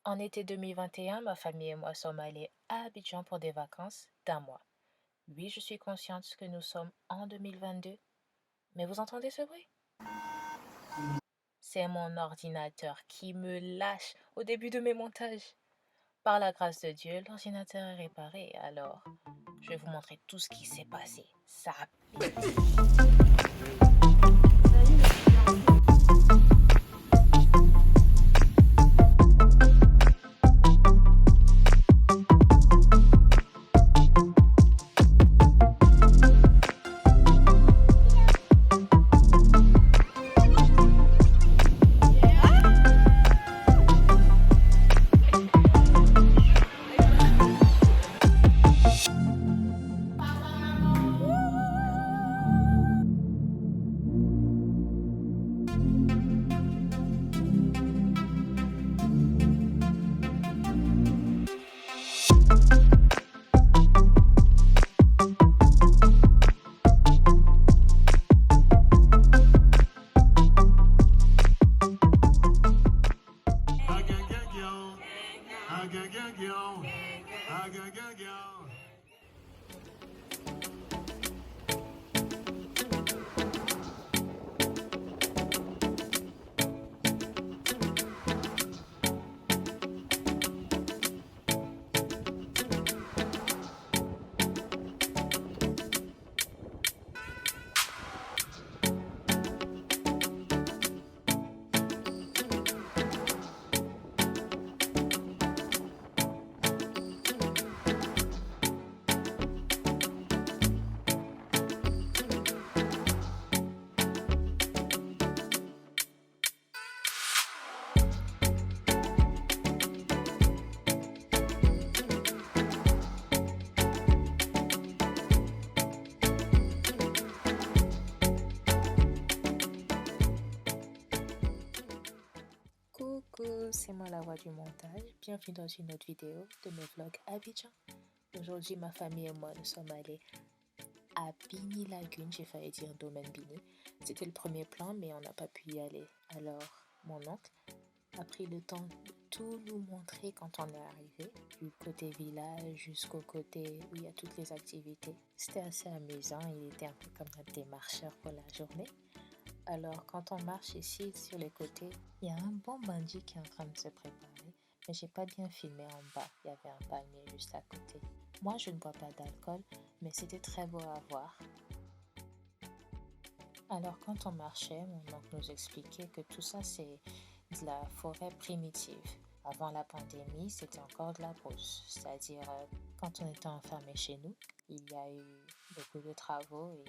En été 2021, ma famille et moi sommes allés à Abidjan pour des vacances d'un mois. Oui, je suis consciente que nous sommes en 2022, mais vous entendez ce bruit? C'est mon ordinateur qui me lâche au début de mes montages. Par la grâce de Dieu, l'ordinateur est réparé, alors je vais vous montrer tout ce qui s'est passé. Ça Coucou, c'est moi la voix du montage. Bienvenue dans une autre vidéo de mes vlogs Abidjan. Aujourd'hui, ma famille et moi, nous sommes allés à Bini Lagune, j'ai failli dire Domaine Bini. C'était le premier plan, mais on n'a pas pu y aller. Alors, mon oncle a pris le temps de tout nous montrer quand on est arrivé, du côté village jusqu'au côté où il y a toutes les activités. C'était assez amusant, il était un peu comme un démarcheur pour la journée. Alors, quand on marche ici sur les côtés, il y a un bon bandit qui est en train de se préparer, mais j'ai pas bien filmé en bas. Il y avait un palmier juste à côté. Moi, je ne bois pas d'alcool, mais c'était très beau à voir. Alors, quand on marchait, mon oncle nous expliquait que tout ça, c'est de la forêt primitive. Avant la pandémie, c'était encore de la brousse, c'est-à-dire quand on était enfermé chez nous, il y a eu beaucoup de travaux et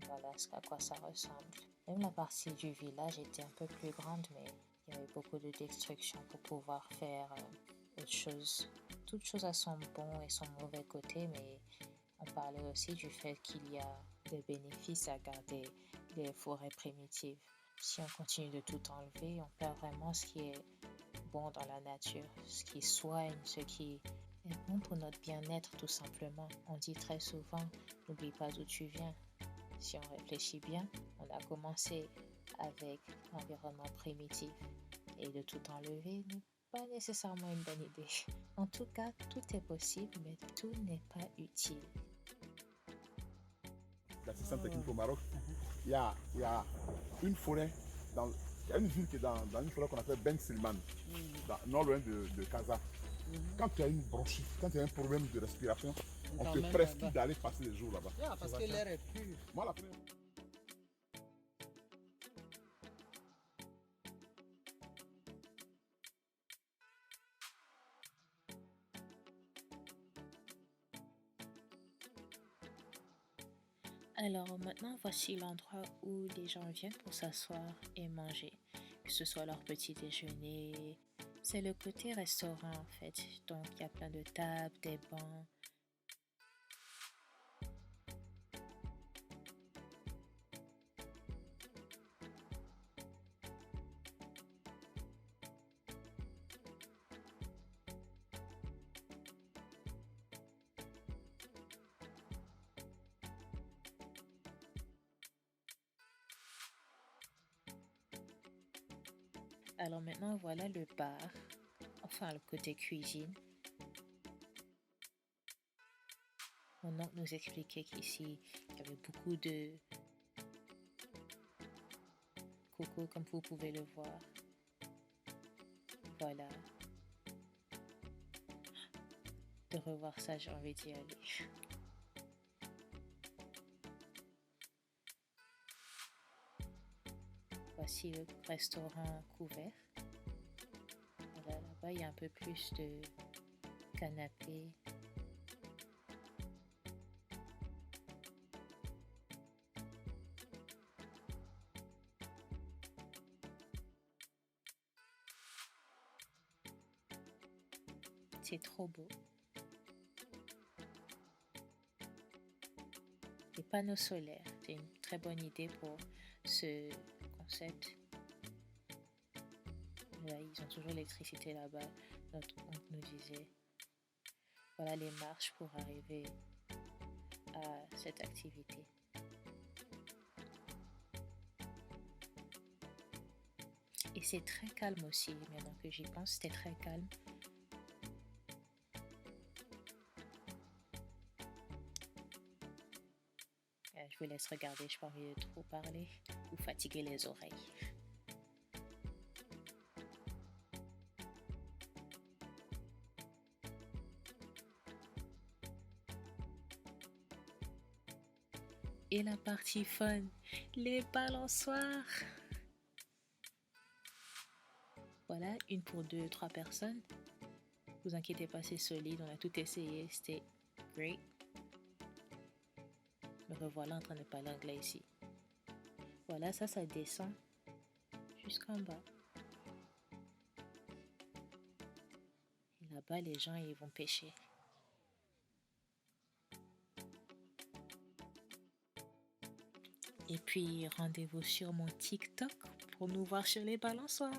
voilà à quoi ça ressemble. Même la partie du village était un peu plus grande, mais il y avait beaucoup de destruction pour pouvoir faire autre chose. Toute chose a son bon et son mauvais côté, mais on parlait aussi du fait qu'il y a des bénéfices à garder les forêts primitives. Si on continue de tout enlever, on perd vraiment ce qui est bon dans la nature, ce qui soigne, ce qui est bon pour notre bien-être tout simplement. On dit très souvent, n'oublie pas d'où tu viens. Si on réfléchit bien, on a commencé avec l'environnement primitif et de tout enlever n'est pas nécessairement une bonne idée. En tout cas, tout est possible, mais tout n'est pas utile. L'assistant technique au Maroc, il y a une forêt, il y a une ville qui est dans une forêt qu'on appelle Ben Silman, non loin de Casa. Quand tu as une bronchite, quand tu as un problème de respiration, on te prescrit d'aller passer les jours là-bas. Yeah, parce que l'air est pur. Moi, la première... Alors maintenant, voici l'endroit où les gens viennent pour s'asseoir et manger, que ce soit leur petit déjeuner. C'est le côté restaurant en fait, donc il y a plein de tables, des bancs. Alors maintenant, voilà le bar. enfin le côté cuisine. Mon oncle nous expliquait qu'ici, il y avait beaucoup de coco, comme vous pouvez le voir. Voilà. De revoir ça, j'ai envie d'y aller. Voici le restaurant couvert. Voilà, là-bas, il y a un peu plus de canapés. C'est trop beau. Les panneaux solaires, c'est une très bonne idée pour ce concept. Là, ils ont toujours l'électricité là-bas. Notre oncle nous disait, voilà les marches pour arriver à cette activité. Et c'est très calme aussi, maintenant que j'y pense, c'était très calme. Je vous laisse regarder, je n'ai pas envie de trop parler ou fatiguer les oreilles. Et la partie fun, les balançoires. Voilà, une pour 2, 3 personnes. Vous inquiétez pas, c'est solide, on a tout essayé, c'était great. Me revoilà en train de parler anglais ici. Voilà, ça descend jusqu'en bas. Et là-bas, les gens, ils vont pêcher. Et puis, rendez-vous sur mon TikTok pour nous voir sur les balançoires.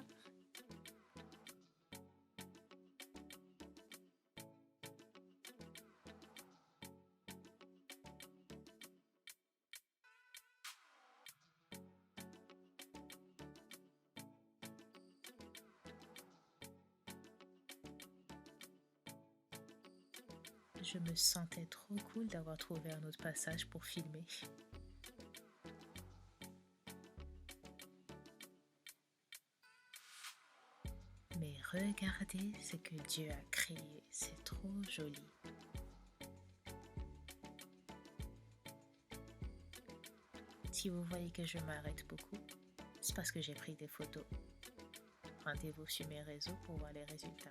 Je me sentais trop cool d'avoir trouvé un autre passage pour filmer. Mais regardez ce que Dieu a créé, c'est trop joli. Si vous voyez que je m'arrête beaucoup, c'est parce que j'ai pris des photos. Rendez-vous sur mes réseaux pour voir les résultats.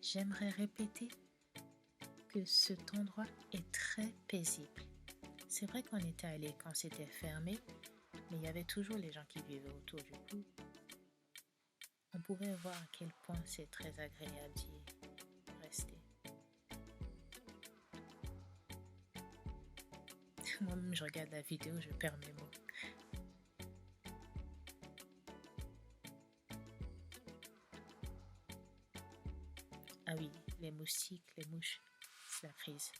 J'aimerais répéter que cet endroit est très paisible. C'est vrai qu'on était allé quand c'était fermé, mais il y avait toujours les gens qui vivaient autour du coup. On pouvait voir à quel point c'est très agréable d'y rester. Moi-même, je regarde la vidéo, je perds mes mots. Ah oui, les moustiques, les mouches, c'est la frise.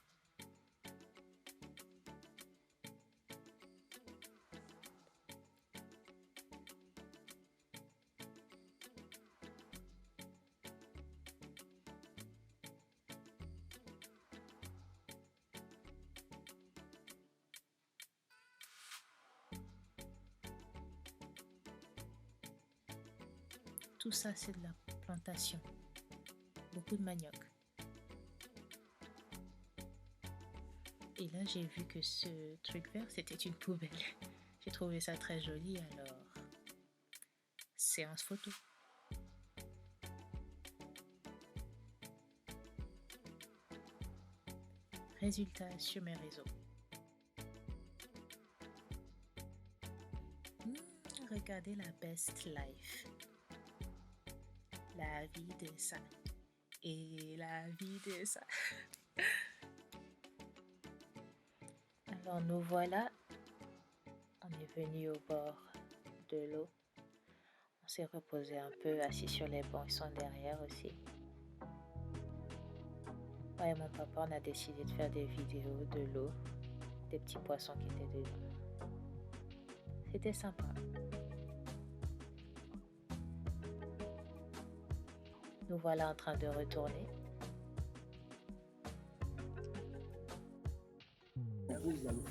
Tout ça, c'est de la plantation. Beaucoup de manioc. Et là, j'ai vu que ce truc vert, c'était une poubelle. J'ai trouvé ça très joli, alors séance photo. Résultat sur mes réseaux. Regardez la best life. La vie de ça. Et la vie de ça. Alors nous voilà. On est venu au bord de l'eau. On On s'est reposé un peu, assis sur les bancs, ils sont derrière aussi. Moi et mon papa, on a décidé de faire des vidéos de l'eau, des petits poissons qui étaient dedans. C'était sympa. Nous voilà en train de retourner.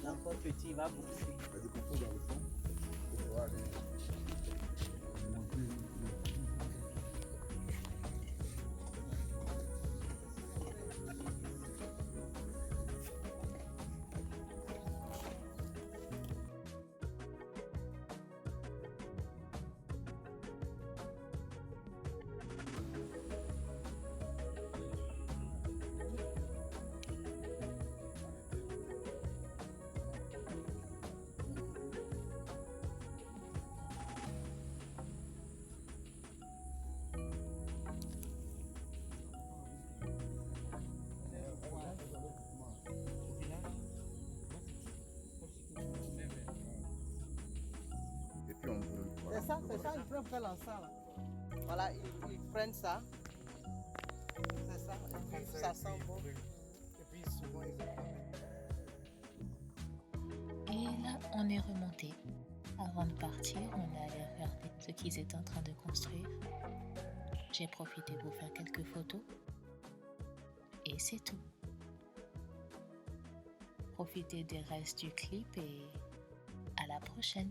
Encore petit, il va bouffer. Il y a des concours dans le fond. On va aller monter. Et puis on veut. Voilà. C'est ça, ils prennent faire l'ensemble. Voilà, ils prennent ça. C'est ça, et puis ça sent bon. Et puis souvent ils Et là, on est remonté. Avant de partir, on est allé regarder ce qu'ils étaient en train de construire. J'ai profité pour faire quelques photos. Et c'est tout. Profitez des restes du clip et à la prochaine.